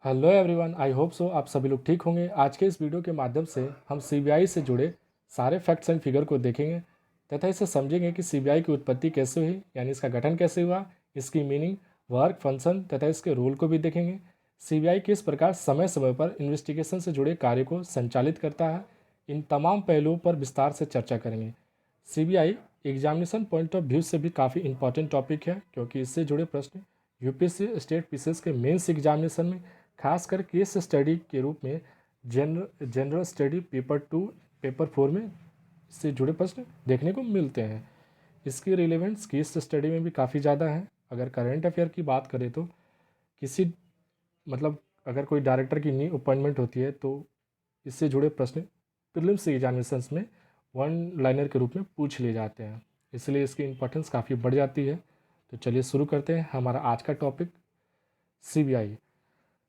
Hello everyone, I hope so आप सभी लोग ठीक होंगे। आज के इस वीडियो के माध्यम से हम सीबीआई से जुड़े सारे फैक्ट्स एंड फिगर को देखेंगे तथा इसे समझेंगे कि सीबीआई की उत्पत्ति कैसे हुई, यानी इसका गठन कैसे हुआ, इसकी मीनिंग, वर्क, फंक्शन तथा इसके रोल को भी देखेंगे। सीबीआई किस प्रकार समय समय पर इन्वेस्टिगेशन से जुड़े कार्य को संचालित करता है, इन तमाम पहलुओं पर विस्तार से चर्चा करेंगे। CBI examination point of view से भी काफ़ी इंपॉर्टेंट टॉपिक है, क्योंकि इससे जुड़े प्रश्न यूपीएससी स्टेट पीसीएस के मेंस एग्जामिनेशन में खासकर केस स्टडी के रूप में जनरल स्टडी पेपर 2 पेपर 4 में से जुड़े प्रश्न देखने को मिलते हैं। इसकी रिलेवेंस केस स्टडी में भी काफ़ी ज़्यादा है। अगर करंट अफेयर की बात करें तो किसी मतलब अगर कोई डायरेक्टर की न्यू अपॉइंटमेंट होती है तो इससे जुड़े प्रश्न प्रीलिम्स एग्जामिनेशंस में वन लाइनर के रूप में पूछ लिए जाते हैं, इसलिए इसकी इम्पोर्टेंस काफ़ी बढ़ जाती है। तो चलिए शुरू करते हैं हमारा आज का topic. CBI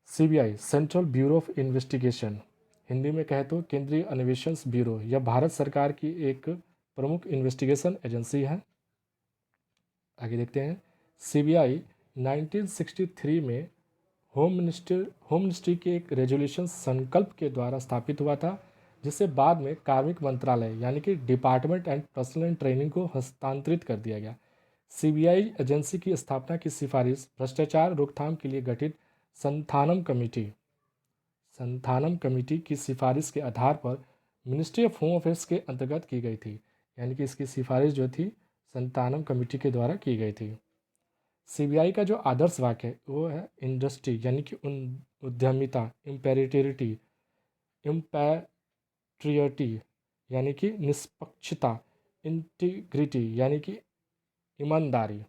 CBI central bureau of investigation, Hindi में कहे तो केंद्रीय अन्वेषण ब्यूरो, यह भारत सरकार की एक प्रमुख इन्वेस्टिगेशन एजेंसी है। आगे देखते हैं। सीबीआई 1963 में होम मिनिस्ट्री के एक रेजोल्यूशन संकल्प के द्वारा स्थापित हुआ था, जिसे बाद में कार्मिक मंत्रालय यानी कि department and personal and training को हस्तांतरित कर दिया गया। सीबीआई एजेंसी की स्थापना की सिफारिश भ्रष्टाचार रोकथाम के लिए गठित संथानम कमेटी संथानम कमेटी की सिफारिश के आधार पर मिनिस्ट्री ऑफ होम अफेयर्स के अंतर्गत की गई थी, यानी कि इसकी सिफारिश जो थी संतानम कमेटी के द्वारा की गई थी। सीबीआई का जो आदर्श वाक्य है वो है इंडस्ट्री, यानी कि उद्यमिता, इम्पेरिटेरिटी, इम्पैट्रियटी यानी कि निष्पक्षता, इंटीग्रिटी यानी कि ईमानदारी।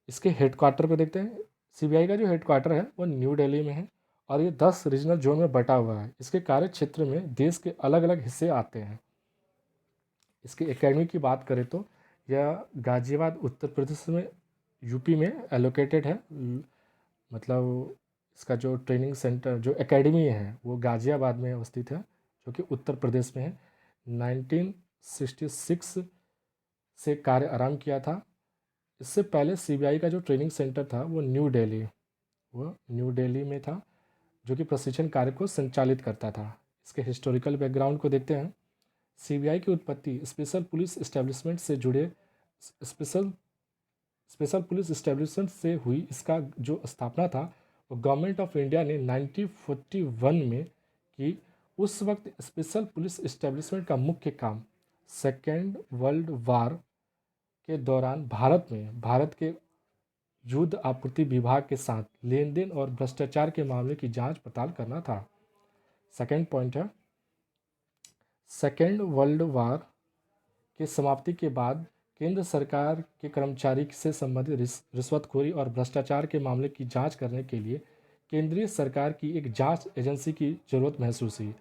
इसके हेडक्वार्टर पे देखते हैं। सीबीआई का जो हेडक्वार्टर है वो न्यू दिल्ली में है और ये 10 रीजनल जोन में बटा हुआ है। इसके कार्य क्षेत्र में देश के अलग अलग हिस्से आते हैं। इसकी एकेडमी की बात करें तो यह गाजियाबाद उत्तर प्रदेश में यूपी में एलोकेटेड है। मतलब इसका जो ट्रेनिंग सेंटर जो एकेडमी है वो गाजियाबाद में अवस्थित है, जो कि उत्तर प्रदेश में है। 1966 से कार्य आरंभ किया था। इससे पहले सीबीआई का जो ट्रेनिंग सेंटर था वो न्यू दिल्ली में था, जो कि प्रशिक्षण कार्य को संचालित करता था। इसके हिस्टोरिकल बैकग्राउंड को देखते हैं। सीबीआई की उत्पत्ति स्पेशल पुलिस एस्टेब्लिशमेंट से जुड़े स्पेशल स्पेशल पुलिस एस्टेब्लिशमेंट से हुई। इसका जो स्थापना था वो गवर्नमेंट ऑफ इंडिया ने 1941 में की। उस वक्त स्पेशल पुलिस एस्टेब्लिशमेंट का मुख्य काम सेकेंड वर्ल्ड वार के दौरान भारत के युद्ध आपूर्ति विभाग के साथ लेन देन और भ्रष्टाचार के मामले की जांच पड़ताल करना था। सेकेंड पॉइंट है, सेकेंड वर्ल्ड वार के समाप्ति के बाद केंद्र सरकार के कर्मचारी से संबंधित रिश्वतखोरी और भ्रष्टाचार के मामले की जांच करने के लिए केंद्रीय सरकार की एक जांच एजेंसी की जरूरत महसूस हुई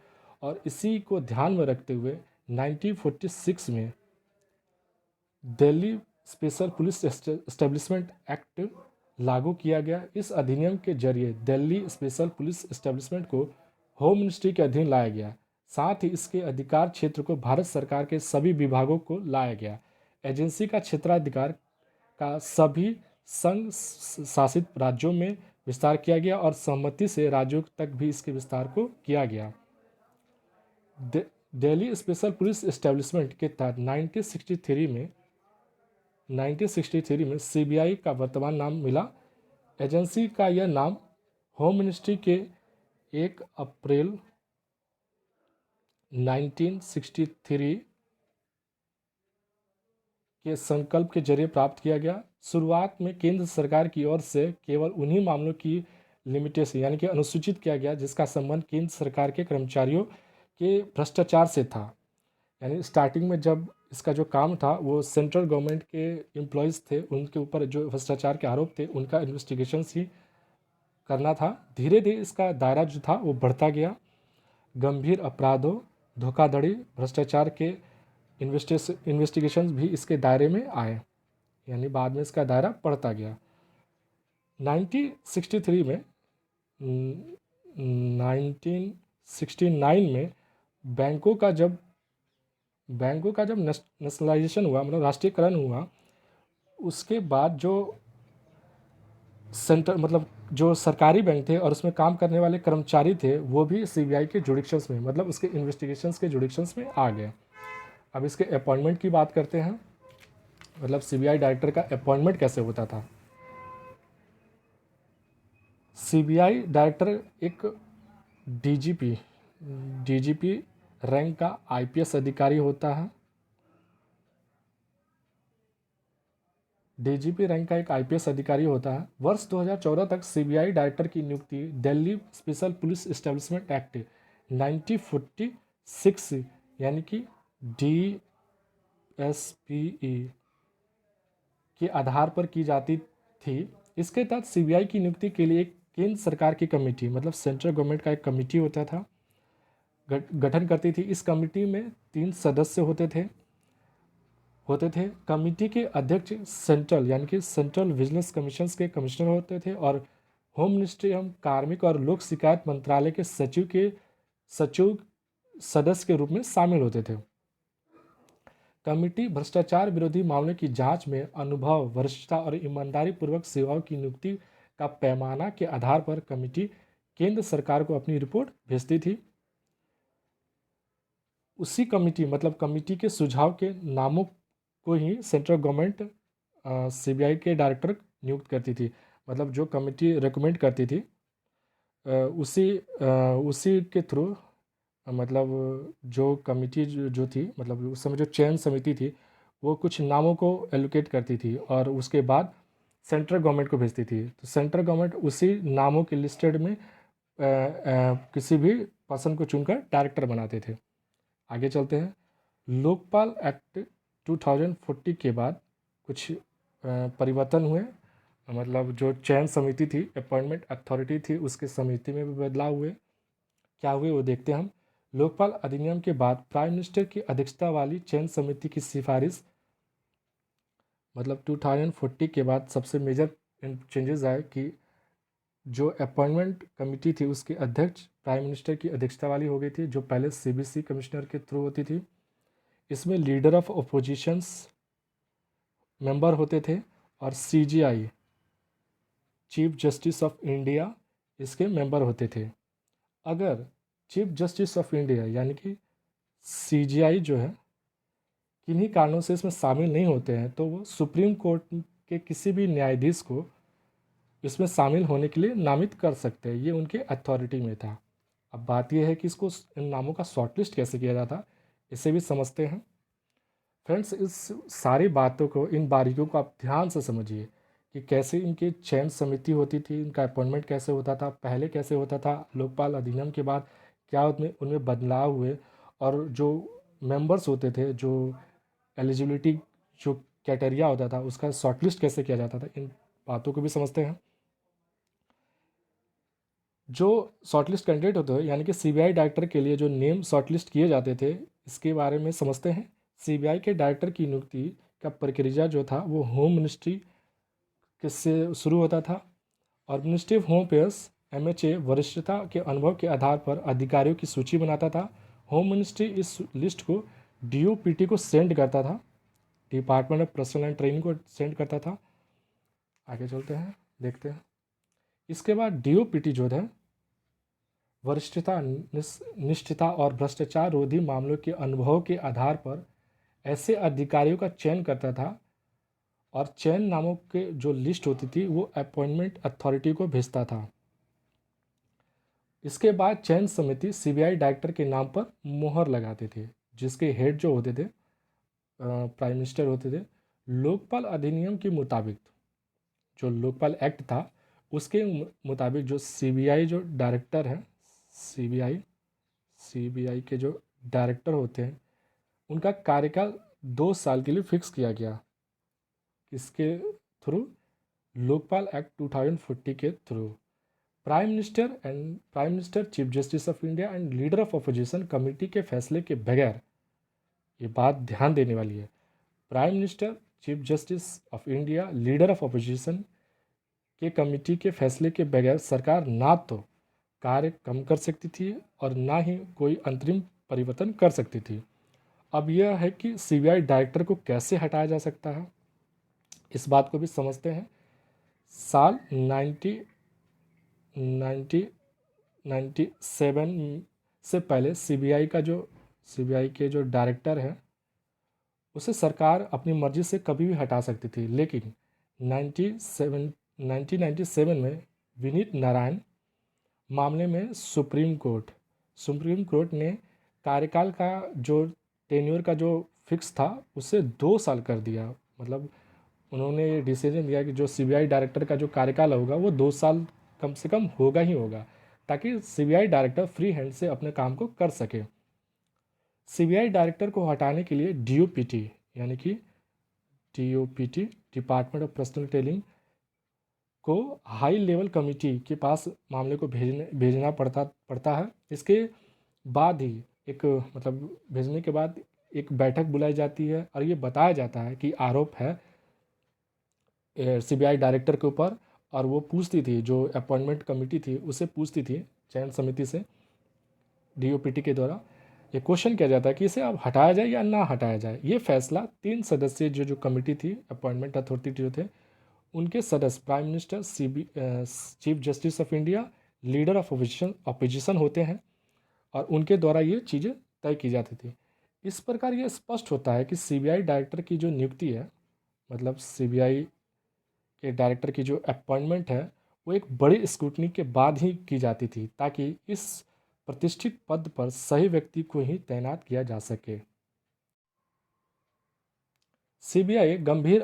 और इसी को ध्यान में रखते हुए 1946 में Delhi special police establishment act लागू किया गया। इस अधिनियम के जरिए दिल्ली स्पेशल पुलिस एस्टेब्लिशमेंट को होम मिनिस्ट्री के अधीन लाया गया। साथ ही इसके अधिकार क्षेत्र को भारत सरकार के सभी विभागों को लाया गया। एजेंसी का क्षेत्राधिकार का सभी संघ शासित राज्यों में विस्तार किया गया और सहमति से राज्यों तक भी इसके विस्तार को किया गया। दिल्ली स्पेशल पुलिस एस्टेब्लिशमेंट के तहत 1963 में सीबीआई का वर्तमान नाम मिला। एजेंसी का यह नाम होम मिनिस्ट्री के 1 अप्रैल 1963 के संकल्प के जरिए प्राप्त किया गया। शुरुआत में केंद्र सरकार की ओर से केवल उन्हीं मामलों की लिमिटेशन यानी कि अनुसूचित किया गया जिसका संबंध केंद्र सरकार के कर्मचारियों के भ्रष्टाचार से था। यानी स्टार्टिंग में जब इसका जो काम था वो सेंट्रल गवर्नमेंट के एम्प्लॉयज़ थे, उनके ऊपर जो भ्रष्टाचार के आरोप थे उनका इन्वेस्टिगेशन ही करना था। धीरे धीरे इसका दायरा जो था वो बढ़ता गया। गंभीर अपराधों, धोखाधड़ी, भ्रष्टाचार के इन्वेस्टिगेशन भी इसके दायरे में आए, यानी बाद में इसका दायरा बढ़ता गया। 1963 में 1969 में बैंकों का जब नेशनलाइजेशन हुआ, मतलब राष्ट्रीयकरण हुआ, उसके बाद जो सेंटर मतलब जो सरकारी बैंक थे और उसमें काम करने वाले कर्मचारी थे वो भी सीबीआई के जुडिक्शंस में, मतलब उसके इन्वेस्टिगेशंस के जुडिक्शंस में आ गए। अब इसके अपॉइंटमेंट की बात करते हैं, मतलब सीबीआई डायरेक्टर का अपॉइंटमेंट कैसे होता था। सीबीआई डायरेक्टर एक डीजीपी डीजीपी रैंक का आईपीएस अधिकारी होता है। डीजीपी रैंक का एक आईपीएस अधिकारी होता है। वर्ष 2014 तक सीबीआई डायरेक्टर की नियुक्ति Delhi special police establishment act 1946 यानी कि डीएसपीई के आधार पर की जाती थी। इसके तहत सीबीआई की नियुक्ति के लिए एक केंद्र सरकार की कमेटी, मतलब सेंट्रल गवर्नमेंट का एक कमेटी होता था, गठन करती थी। इस कमेटी में 3 सदस्य होते थे। कमेटी के अध्यक्ष सेंट्रल यानी कि सेंट्रल विजिलेंस कमीशंस के कमिश्नर होते थे और होम मिनिस्ट्री एवं कार्मिक और लोक शिकायत मंत्रालय के सचिव सदस्य के रूप में शामिल होते थे। कमेटी भ्रष्टाचार विरोधी मामले की जांच में अनुभव, वरिष्ठता और ईमानदारी पूर्वक सेवाओं की नियुक्ति का पैमाना के आधार पर कमेटी केंद्र सरकार को अपनी रिपोर्ट भेजती थी। उसी कमेटी, मतलब कमेटी के सुझाव के नामों को ही सेंट्रल गवर्नमेंट सीबीआई के डायरेक्टर नियुक्त करती थी। मतलब जो कमेटी रिकमेंड करती थी उसी के थ्रू, मतलब जो कमेटी जो थी, मतलब उस समय जो चयन समिति थी वो कुछ नामों को एलोकेट करती थी और उसके बाद सेंट्रल गवर्नमेंट को भेजती थी। तो सेंट्रल गवर्नमेंट उसी नामों के लिस्टेड में किसी भी पर्सन को चुनकर डायरेक्टर बनाते थे। आगे चलते हैं। लोकपाल एक्ट 2040 के बाद कुछ परिवर्तन हुए, मतलब जो चयन समिति थी, अपॉइंटमेंट अथॉरिटी थी, उसके समिति में भी बदलाव हुए। क्या हुए वो देखते हैं हम। लोकपाल अधिनियम के बाद प्राइम मिनिस्टर की अध्यक्षता वाली चयन समिति की सिफारिश, मतलब 2040 के बाद सबसे मेजर चेंजेस आए कि जो अपॉइंटमेंट कमेटी थी उसकी अध्यक्ष प्राइम मिनिस्टर की अध्यक्षता वाली हो गई थी, जो पहले सीबीसी कमिश्नर के थ्रू होती थी। इसमें लीडर ऑफ अपोजिशंस मेंबर होते थे और CGI chief justice of India इसके मेंबर होते थे। अगर चीफ जस्टिस ऑफ इंडिया यानी कि सीजीआई जो है किन्हीं कारणों से इसमें शामिल नहीं होते हैं तो वो सुप्रीम कोर्ट के किसी भी न्यायाधीश को इसमें शामिल होने के लिए नामित कर सकते हैं। ये उनके अथॉरिटी में था। अब बात यह है कि इसको, इन नामों का शॉर्टलिस्ट कैसे किया जाता, इसे भी समझते हैं। फ्रेंड्स, इस सारी बातों को, इन बारीकियों को आप ध्यान से समझिए कि कैसे इनकी चयन समिति होती थी, इनका अपॉइंटमेंट कैसे होता था, पहले कैसे होता था, लोकपाल अधिनियम के बाद क्या उनमें बदलाव हुए, और जो मेंबर्स होते थे, जो एलिजिबिलिटी जो क्राइटेरिया होता था उसका शॉर्टलिस्ट कैसे किया जाता था, इन बातों को भी समझते हैं। जो शॉर्टलिस्ट कैंडिडेट होते हैं, यानी कि सीबीआई डायरेक्टर के लिए जो नेम शॉर्टलिस्ट किए जाते थे, इसके बारे में समझते हैं। सीबीआई के डायरेक्टर की नियुक्ति का प्रक्रिया जो था वो होम मिनिस्ट्री किससे शुरू होता था, और ministry of home affairs MHA वरिष्ठता के अनुभव के आधार पर अधिकारियों की सूची बनाता था। होम मिनिस्ट्री इस लिस्ट को डीओपीटी को सेंड करता था, department of personal and training को सेंड करता था। आगे चलते हैं, देखते हैं। इसके बाद डीओपीटी जो है वरिष्ठता, निष्ठता और भ्रष्टाचार रोधी मामलों के अनुभव के आधार पर ऐसे अधिकारियों का चयन करता था, और चयन नामों के जो लिस्ट होती थी वो अपॉइंटमेंट अथॉरिटी को भेजता था। इसके बाद चयन समिति सीबीआई डायरेक्टर के नाम पर मोहर लगाते थे, जिसके हेड जो होते थे प्राइम मिनिस्टर होते थे। लोकपाल अधिनियम के मुताबिक, जो लोकपाल एक्ट था उसके मुताबिक जो सीबीआई जो डायरेक्टर है, सीबीआई के जो डायरेक्टर होते हैं उनका कार्यकाल 2 साल के लिए फिक्स किया गया। किसके थ्रू? लोकपाल एक्ट 2040 के through. Prime minister, chief justice of India and leader of opposition committee के फैसले के बगैर, ये बात ध्यान देने वाली है, prime minister, chief justice of India, leader of opposition के कमेटी के फैसले के बगैर सरकार ना तो कार्य कम कर सकती थी और ना ही कोई अंतरिम परिवर्तन कर सकती थी। अब यह है कि सीबीआई डायरेक्टर को कैसे हटाया जा सकता है, इस बात को भी समझते हैं। साल 1997 से पहले सीबीआई के जो डायरेक्टर हैं उसे सरकार अपनी मर्जी से कभी भी हटा सकती थी, लेकिन 1997 में विनीत नारायण मामले में सुप्रीम कोर्ट ने कार्यकाल का जो टेन्योर का जो फिक्स था उसे 2 साल कर दिया। मतलब उन्होंने ये डिसीजन दिया कि जो सीबीआई डायरेक्टर का जो कार्यकाल होगा वो 2 साल कम से कम होगा ही होगा, ताकि सीबीआई डायरेक्टर फ्री हैंड से अपने काम को कर सके। सीबीआई डायरेक्टर को हटाने के लिए डीओपीटी यानी कि DOPT department of personal telling को हाई लेवल कमेटी के पास मामले को भेजना पड़ता है। इसके बाद ही एक मतलब भेजने के बाद एक बैठक बुलाई जाती है और ये बताया जाता है कि आरोप है सीबीआई डायरेक्टर के ऊपर, और वो पूछती थी, जो अपॉइंटमेंट कमेटी थी उसे पूछती थी चयन समिति से डीओपीटी के द्वारा ये क्वेश्चन किया जाता है कि इसे अब हटाया जाए या ना हटाया जाए। ये फैसला 3 सदस्यीय जो कमेटी थी, अपॉइंटमेंट अथॉरिटी जो थे, उनके सदस्य prime minister, chief justice of India, leader of opposition होते हैं और उनके द्वारा ये चीज़ें तय की जाती थी। इस प्रकार ये स्पष्ट होता है कि सीबीआई डायरेक्टर की जो नियुक्ति है, मतलब सीबीआई के डायरेक्टर की जो अपॉइंटमेंट है वो एक बड़ी स्क्रूटनी के बाद ही की जाती थी, ताकि इस प्रतिष्ठित पद पर सही व्यक्ति को ही तैनात किया जा सके। सीबीआई गंभीर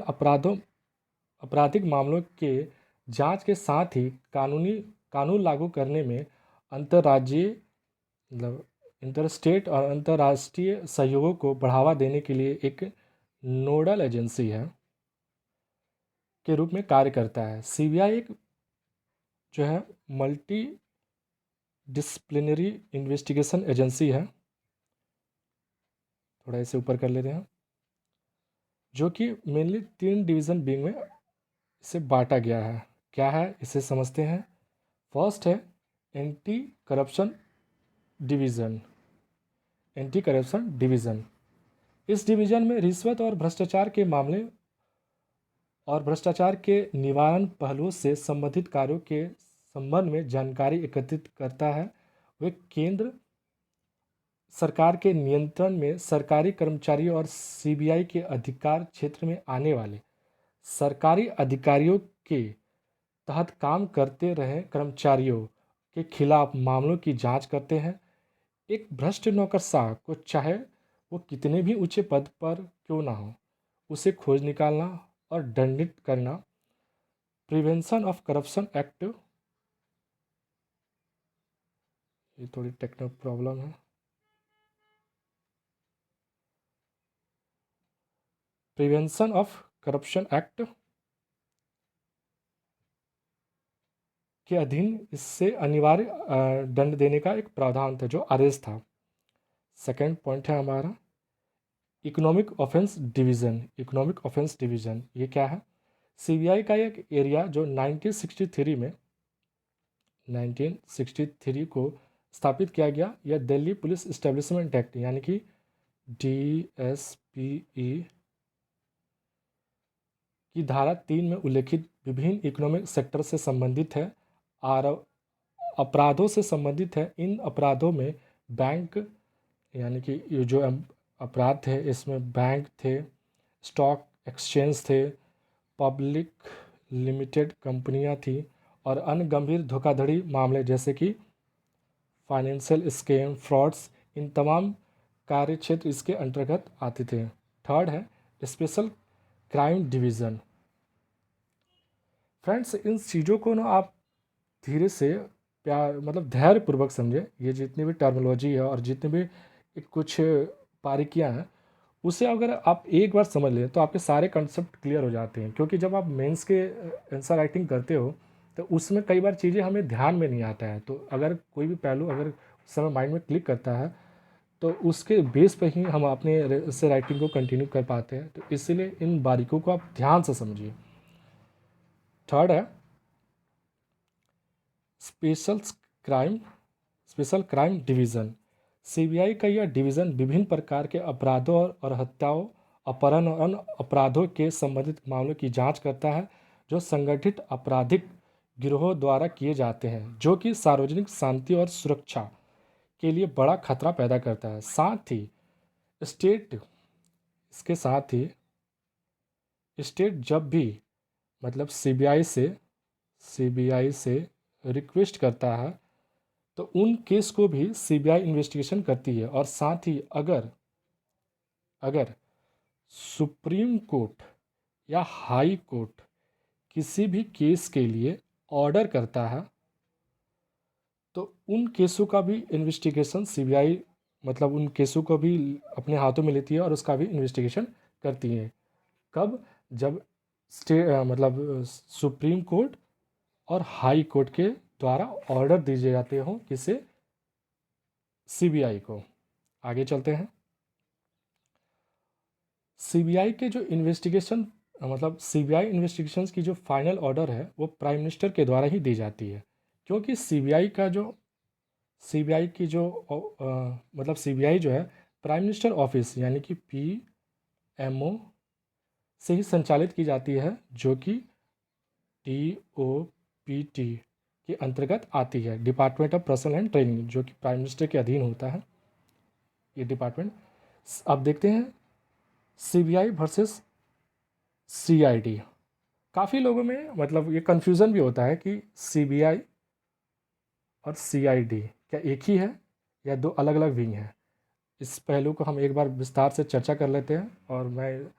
आपराधिक मामलों के जांच के साथ ही कानून लागू करने में अंतर्राज्यीय मतलब इंटरस्टेट और अंतर्राष्ट्रीय सहयोगों को बढ़ावा देने के लिए एक नोडल एजेंसी है के रूप में कार्य करता है। सीबीआई एक जो है मल्टी डिसिप्लिनरी इन्वेस्टिगेशन एजेंसी है, थोड़ा इसे ऊपर कर लेते हैं, जो कि मेनली 3 डिवीज़न विंग में इसे बांटा गया है। क्या है इसे समझते हैं। फर्स्ट है एंटी करप्शन डिवीज़न। इस डिवीज़न में रिश्वत और भ्रष्टाचार के मामले और भ्रष्टाचार के निवारण पहलुओं से संबंधित कार्यों के संबंध में जानकारी एकत्रित करता है। वे केंद्र सरकार के नियंत्रण में सरकारी कर्मचारियों और सीबीआई के अधिकार क्षेत्र में आने वाले सरकारी अधिकारियों के तहत काम करते रहे कर्मचारियों के खिलाफ मामलों की जांच करते हैं। एक भ्रष्ट नौकरशाह को चाहे वो कितने भी ऊंचे पद पर क्यों ना हो, उसे खोज निकालना और दंडित करना प्रिवेंशन ऑफ करप्शन एक्ट, ये थोड़ी टेक्निकल प्रॉब्लम है, प्रिवेंशन ऑफ करप्शन एक्ट के अधीन इससे अनिवार्य दंड देने का एक प्रावधान था जो अरेस्ट था। सेकंड पॉइंट है हमारा इकोनॉमिक ऑफेंस डिवीज़न। ये क्या है। सीबीआई का एक एरिया जो 1963 को स्थापित किया गया, यह दिल्ली पुलिस इस्टेब्लिशमेंट एक्ट यानी कि DSPE की धारा 3 में उल्लेखित विभिन्न इकोनॉमिक सेक्टर से संबंधित है और अपराधों से संबंधित है। इन अपराधों में बैंक यानी कि ये जो अपराध थे इसमें बैंक थे, स्टॉक एक्सचेंज थे, पब्लिक लिमिटेड कंपनियां थी और अन्य गंभीर धोखाधड़ी मामले जैसे कि फाइनेंशियल स्कैम, फ्रॉड्स, इन तमाम कार्य क्षेत्र इसके अंतर्गत आते थे। थर्ड है स्पेशल क्राइम डिवीज़न। फ्रेंड्स, इन चीज़ों को ना आप धीरे से प्यार मतलब धैर्यपूर्वक समझे। ये जितनी भी टर्मिनोलॉजी है और जितने भी कुछ बारीकियाँ हैं उसे अगर आप एक बार समझ लें तो आपके सारे कंसेप्ट क्लियर हो जाते हैं। क्योंकि जब आप मेंस के आंसर राइटिंग करते हो तो उसमें कई बार चीज़ें हमें ध्यान में नहीं आता है, तो अगर कोई भी पहलू अगर उस समय माइंड में क्लिक करता है तो उसके बेस पर ही हम अपने से राइटिंग को कंटिन्यू कर पाते हैं। तो इसीलिए इन बारीकों को आप ध्यान से समझिए। थर्ड है स्पेशल क्राइम डिवीज़न। सीबीआई का यह डिवीज़न विभिन्न प्रकार के अपराधों और हत्याओं, अपहरण और अन्य अपराधों के संबंधित मामलों की जांच करता है जो संगठित आपराधिक गिरोहों द्वारा किए जाते हैं, जो कि सार्वजनिक शांति और सुरक्षा के लिए बड़ा खतरा पैदा करता है। साथ ही स्टेट इसके साथ ही स्टेट जब भी मतलब सीबीआई से रिक्वेस्ट करता है तो उन केस को भी सीबीआई इन्वेस्टिगेशन करती है। और साथ ही अगर अगर सुप्रीम कोर्ट या हाई कोर्ट किसी भी केस के लिए ऑर्डर करता है तो उन केसों का भी इन्वेस्टिगेशन सीबीआई मतलब उन केसों को भी अपने हाथों में लेती है और उसका भी इन्वेस्टिगेशन करती है। कब? जब मतलब सुप्रीम कोर्ट और हाई कोर्ट के द्वारा ऑर्डर दिए जाते हों किसे, सीबीआई को। आगे चलते हैं। सीबीआई के जो इन्वेस्टिगेशन मतलब सीबीआई इन्वेस्टिगेशंस की जो फाइनल ऑर्डर है वो प्राइम मिनिस्टर के द्वारा ही दी जाती है, क्योंकि सीबीआई की जो मतलब सीबीआई जो है प्राइम मिनिस्टर ऑफिस यानी कि पीएमओ से ही संचालित की जाती है, जो कि डीओपीटी के अंतर्गत आती है, department of personal and training, जो कि प्राइम मिनिस्टर के अधीन होता है ये डिपार्टमेंट। अब देखते हैं सीबीआई वर्सेस सीआईडी। काफ़ी लोगों में मतलब ये कन्फ्यूज़न भी होता है कि सीबीआई और सीआईडी क्या एक ही है या दो अलग अलग विंग हैं। इस पहलू को हम एक बार विस्तार से चर्चा कर लेते हैं और मैं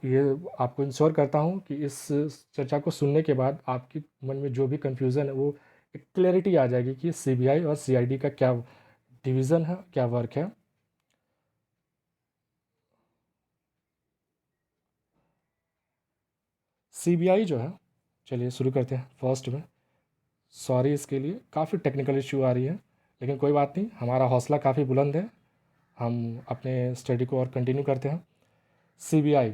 ये आपको इंश्योर करता हूँ कि इस चर्चा को सुनने के बाद आपके मन में जो भी कन्फ्यूज़न है वो एक क्लैरिटी आ जाएगी कि सीबीआई और सीआईडी का क्या डिवीज़न है, क्या वर्क है। सीबीआई जो है, चलिए शुरू करते हैं फर्स्ट में। सॉरी इसके लिए काफ़ी टेक्निकल इशू आ रही है, लेकिन कोई बात नहीं, हमारा हौसला काफ़ी बुलंद है, हम अपने स्टडी को और कंटिन्यू करते हैं। सीबीआई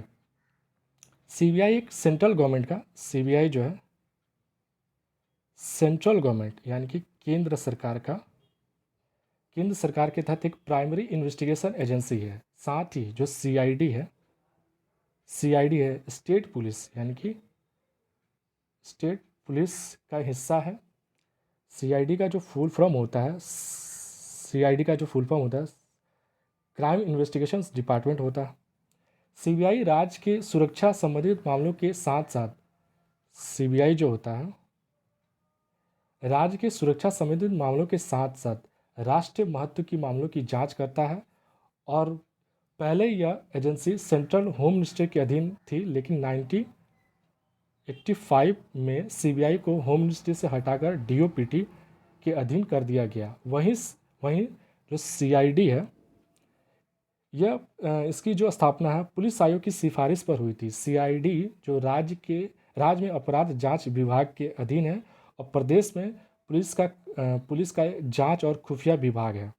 सीबीआई एक सेंट्रल गवर्नमेंट का सीबीआई जो है सेंट्रल गवर्नमेंट यानी कि केंद्र सरकार के तहत एक प्राइमरी इन्वेस्टिगेशन एजेंसी है। साथ ही जो सीआईडी है स्टेट पुलिस यानी कि स्टेट पुलिस का हिस्सा है। सीआईडी का जो फुल फॉर्म होता है सीआईडी का जो फुल फॉर्म होता है क्राइम इन्वेस्टिगेशंस डिपार्टमेंट होता है। सीबीआई राज्य के सुरक्षा संबंधित मामलों के साथ साथ सीबीआई जो होता है राज्य के सुरक्षा संबंधित मामलों के साथ साथ राष्ट्रीय महत्व की मामलों की जांच करता है। और पहले यह एजेंसी सेंट्रल होम मिनिस्ट्री के अधीन थी, लेकिन 1985 में सीबीआई को होम मिनिस्ट्री से हटाकर डीओपीटी के अधीन कर दिया गया। वहीं जो सीआईडी है इसकी जो स्थापना है पुलिस आयोग की सिफारिश पर हुई थी। सीआईडी जो राज्य में अपराध जांच विभाग के अधीन है और प्रदेश में पुलिस का जांच और खुफिया विभाग है।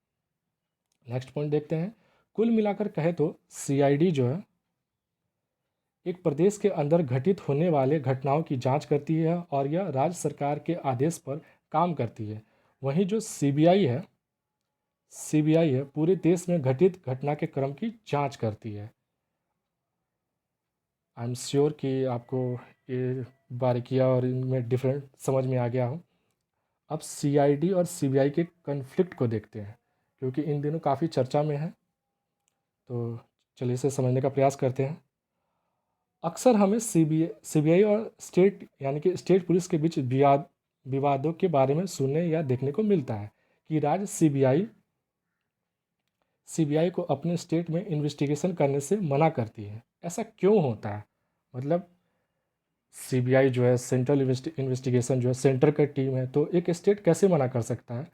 नेक्स्ट पॉइंट देखते हैं। कुल मिलाकर कहे तो सीआईडी जो है एक प्रदेश के अंदर घटित होने वाले घटनाओं की जांच करती है और यह राज्य सरकार के आदेश पर काम करती है। वहीं जो सीबीआई है पूरे देश में घटित घटना के क्रम की जांच करती है। आई एम श्योर कि आपको ये बारीकियाँ और इनमें डिफरेंट समझ में आ गया हो। अब सीआईडी और सीबीआई के कन्फ्लिक्ट को देखते हैं, क्योंकि इन दिनों काफ़ी चर्चा में है, तो चलिए इसे समझने का प्रयास करते हैं। अक्सर हमें सीबीआई और स्टेट यानी कि स्टेट पुलिस के बीच विवादों के बारे में सुनने या देखने को मिलता है कि राज्य सीबीआई को अपने स्टेट में इन्वेस्टिगेशन करने से मना करती है। ऐसा क्यों होता है? मतलब सीबीआई जो है सेंट्रल इन्वेस्टिगेशन जो है सेंटर का टीम है, तो एक स्टेट कैसे मना कर सकता है?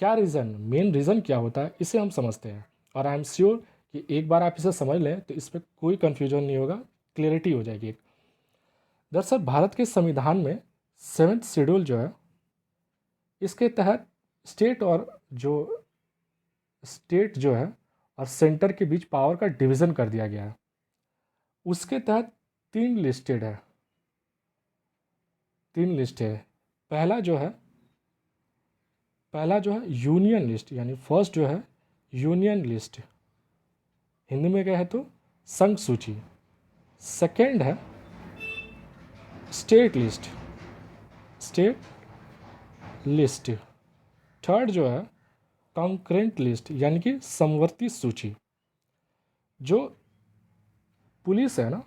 क्या मेन रीज़न क्या होता है, इसे हम समझते हैं। और आई एम श्योर कि एक बार आप इसे समझ लें तो इस पर कोई कन्फ्यूजन नहीं होगा, क्लियरिटी हो जाएगी। दरअसल भारत के संविधान में 7th शेड्यूल जो है इसके तहत स्टेट जो है और सेंटर के बीच पावर का डिवीज़न कर दिया गया है। उसके तहत तीन लिस्ट है। पहला जो है यूनियन लिस्ट, यानी फर्स्ट जो है यूनियन लिस्ट, हिंदी में क्या है तो संघ सूची। सेकंड है state list, state list. Third जो है कॉन्करेंट लिस्ट यानी कि समवर्ती सूची। जो पुलिस है ना,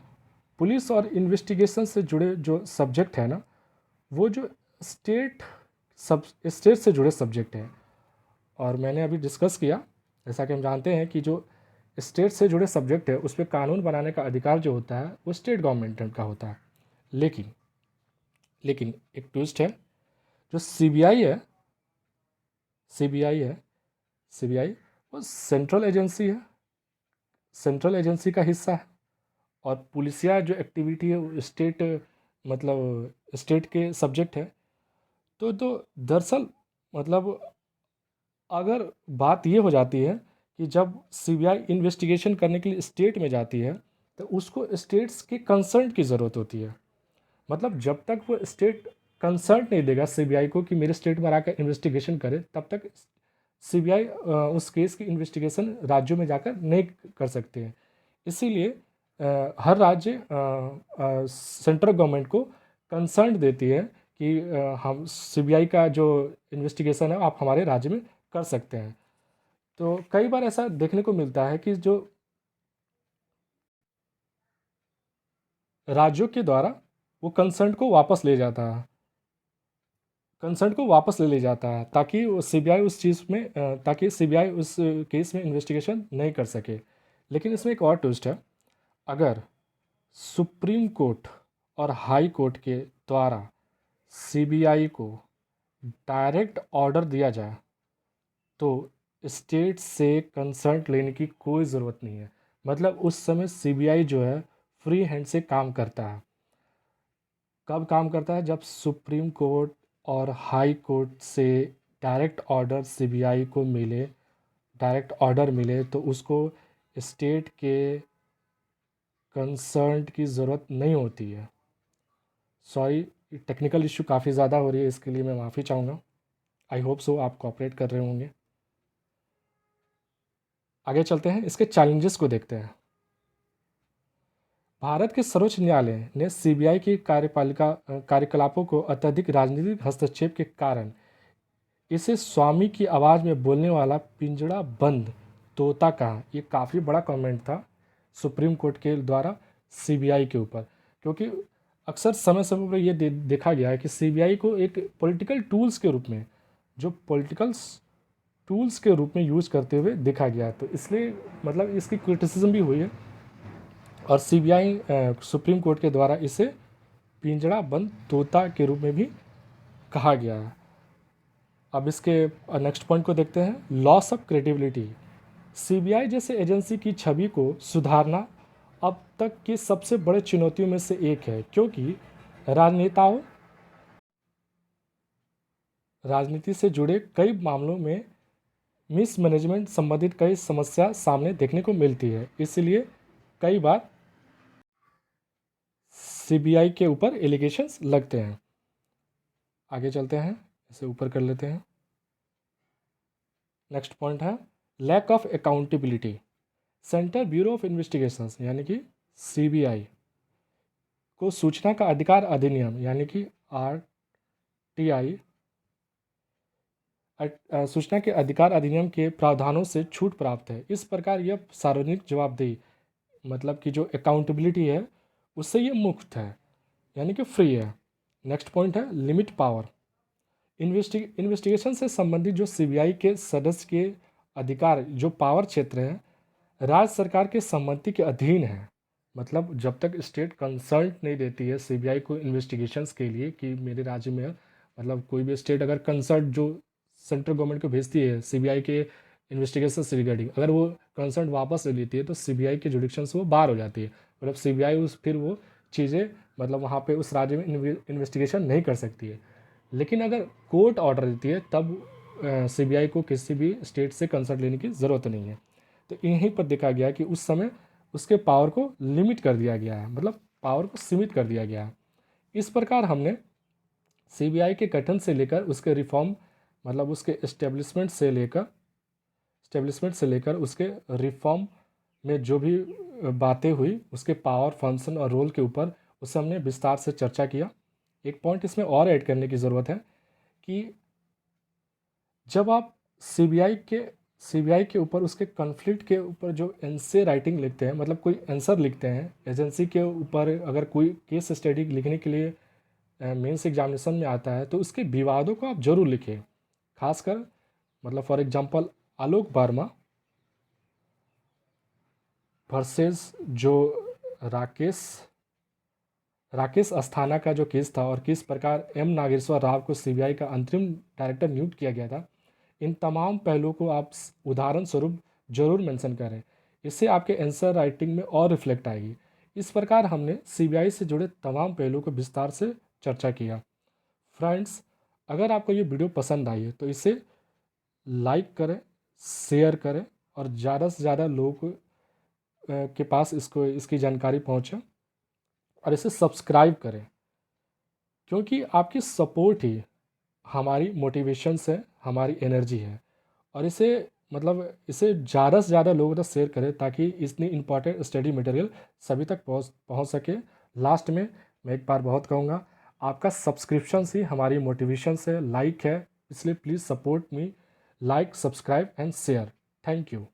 पुलिस और इन्वेस्टिगेशन से जुड़े जो सब्जेक्ट है ना, वो जो स्टेट से जुड़े सब्जेक्ट हैं। और मैंने अभी डिस्कस किया, जैसा कि हम जानते हैं कि जो स्टेट से जुड़े सब्जेक्ट है उस पर कानून बनाने का अधिकार जो होता है वो स्टेट गवर्नमेंट का होता है। लेकिन लेकिन एक ट्विस्ट है, जो सीबीआई है, सीबीआई वो सेंट्रल एजेंसी है, सेंट्रल एजेंसी का हिस्सा है। और पुलिसिया जो एक्टिविटी है वो स्टेट, मतलब स्टेट के सब्जेक्ट है। तो दरअसल मतलब अगर बात ये हो जाती है कि जब सीबीआई इन्वेस्टिगेशन करने के लिए स्टेट में जाती है तो उसको स्टेट्स के कंसर्न की ज़रूरत होती है। मतलब जब तक वो स्टेट कंसर्न नहीं देगा सीबीआई को कि मेरे स्टेट में आकर इन्वेस्टिगेशन करे, तब तक सीबीआई उस केस की इन्वेस्टिगेशन राज्यों में जाकर नहीं कर सकते हैं। इसीलिए हर राज्य सेंट्रल गवर्नमेंट को कंसर्न देती है कि हम सीबीआई का जो इन्वेस्टिगेशन है आप हमारे राज्य में कर सकते हैं। तो कई बार ऐसा देखने को मिलता है कि जो राज्यों के द्वारा वो कंसर्न को वापस ले जाता है, कंसर्न को वापस ले ले जाता है ताकि वो सीबीआई उस चीज़ में ताकि सीबीआई उस केस में इन्वेस्टिगेशन नहीं कर सके। लेकिन इसमें एक और ट्विस्ट है, अगर सुप्रीम कोर्ट और हाई कोर्ट के द्वारा सीबीआई को डायरेक्ट ऑर्डर दिया जाए तो स्टेट से कंसर्ट लेने की कोई ज़रूरत नहीं है। मतलब उस समय सीबीआई जो है फ्री हैंड से काम करता है। कब काम करता है? जब सुप्रीम कोर्ट और हाई कोर्ट से डायरेक्ट ऑर्डर सीबीआई को मिले, डायरेक्ट ऑर्डर मिले तो उसको स्टेट के कंसर्न की ज़रूरत नहीं होती है। सॉरी, टेक्निकल इशू काफ़ी ज़्यादा हो रही है, इसके लिए मैं माफ़ी चाहूँगा। आई होप सो आप कोऑपरेट कर रहे होंगे। आगे चलते हैं, इसके चैलेंजेस को देखते हैं। भारत के सर्वोच्च न्यायालय ने सीबीआई की कार्यकलापों को अत्यधिक राजनीतिक हस्तक्षेप के कारण इसे स्वामी की आवाज़ में बोलने वाला पिंजड़ा बंद तोता कहा। ये काफ़ी बड़ा कमेंट था सुप्रीम कोर्ट के द्वारा सीबीआई के ऊपर, क्योंकि अक्सर समय समय पर ये देखा गया है कि सीबीआई को एक पॉलिटिकल टूल्स के रूप में, जो पॉलिटिकल टूल्स के रूप में यूज़ करते हुए देखा गया। तो इसलिए मतलब इसकी क्रिटिसिज्म भी हुई है और सीबीआई सुप्रीम कोर्ट के द्वारा इसे पिंजड़ा बंद तोता के रूप में भी कहा गया है। अब इसके नेक्स्ट पॉइंट को देखते हैं, लॉस ऑफ क्रेडिबिलिटी। सीबीआई जैसे एजेंसी की छवि को सुधारना अब तक की सबसे बड़े चुनौतियों में से एक है, क्योंकि राजनेताओं राजनीति से जुड़े कई मामलों में मिसमैनेजमेंट संबंधित कई समस्या सामने देखने को मिलती है। इसलिए कई बार सीबीआई के ऊपर एलिगेशंस लगते हैं। आगे चलते हैं, इसे ऊपर कर लेते हैं। नेक्स्ट पॉइंट है lack of accountability. Central bureau of investigations यानी कि सीबीआई को सूचना का अधिकार अधिनियम यानी कि आरटीआई सूचना के अधिकार अधिनियम के प्रावधानों से छूट प्राप्त है। इस प्रकार यह सार्वजनिक जवाबदेही, मतलब कि जो अकाउंटेबिलिटी है उससे ये मुक्त है, यानी कि फ्री है। नेक्स्ट पॉइंट है लिमिट पावर। इन्वेस्टिगेशन से संबंधित जो सीबीआई के सदस्य के अधिकार, जो पावर क्षेत्र है, राज्य सरकार के सम्मति के अधीन है। मतलब जब तक स्टेट कंसल्ट नहीं देती है सीबीआई को इन्वेस्टिगेशंस के लिए कि मेरे राज्य में, मतलब कोई भी स्टेट अगर कंसल्ट जो सेंट्रल गवर्नमेंट को भेजती है सीबीआई के इन्वेस्टिगेशन से रिगार्डिंग, अगर वो कंसर्न वापस ले लेती है तो सीबीआई के जुडिक्शन से वो बाहर हो जाती है। मतलब सीबीआई फिर वो चीज़ें मतलब वहाँ पे उस राज्य में इन्वेस्टिगेशन नहीं कर सकती है। लेकिन अगर कोर्ट ऑर्डर देती है तब सीबीआई को किसी भी स्टेट से कंसर्ट लेने की ज़रूरत नहीं है। तो यहीं पर देखा गया कि उस समय उसके पावर को लिमिट कर दिया गया है, मतलब पावर को सीमित कर दिया गया है। इस प्रकार हमने सीबीआई के गठन से लेकर उसके रिफॉर्म, मतलब उसके एस्टेब्लिशमेंट से लेकर उसके रिफॉर्म में जो भी बातें हुई, उसके पावर, फंक्शन और रोल के ऊपर उससे हमने विस्तार से चर्चा किया। एक पॉइंट इसमें और ऐड करने की ज़रूरत है कि जब आप सीबीआई के ऊपर उसके कॉन्फ्लिक्ट के ऊपर जो एंसे राइटिंग लिखते हैं, मतलब कोई आंसर लिखते हैं एजेंसी के ऊपर, अगर कोई केस स्टडी लिखने के लिए मेंस एग्जामिनेशन में आता है, तो उसके विवादों को आप जरूर लिखें। खासकर मतलब for example Alok Verma versus जो राकेश राकेश अस्थाना का जो केस था, और किस प्रकार एम नागेश्वर राव को सीबीआई का अंतरिम डायरेक्टर नियुक्त किया गया था, इन तमाम पहलुओं को आप उदाहरण स्वरूप जरूर मेंशन करें। इससे आपके आंसर राइटिंग में और रिफ्लेक्ट आएगी। इस प्रकार हमने सीबीआई से जुड़े तमाम पहलुओं को विस्तार से चर्चा किया। फ्रेंड्स, अगर आपको ये वीडियो पसंद आई है तो इसे लाइक करें, शेयर करें और ज़्यादा से ज़्यादा लोगों के पास इसकी जानकारी पहुँचे, और इसे सब्सक्राइब करें, क्योंकि आपकी सपोर्ट ही हमारी मोटिवेशंस है, हमारी एनर्जी है। और इसे ज़्यादा से ज़्यादा लोगों तक शेयर करें ताकि इतनी इंपॉर्टेंट स्टडी मटेरियल सभी तक पहुंच सके। लास्ट में मैं एक बार बहुत कहूँगा, आपका सब्सक्रिप्शन ही हमारी मोटिवेशन है, लाइक है, इसलिए please support me, like, subscribe and share. Thank you.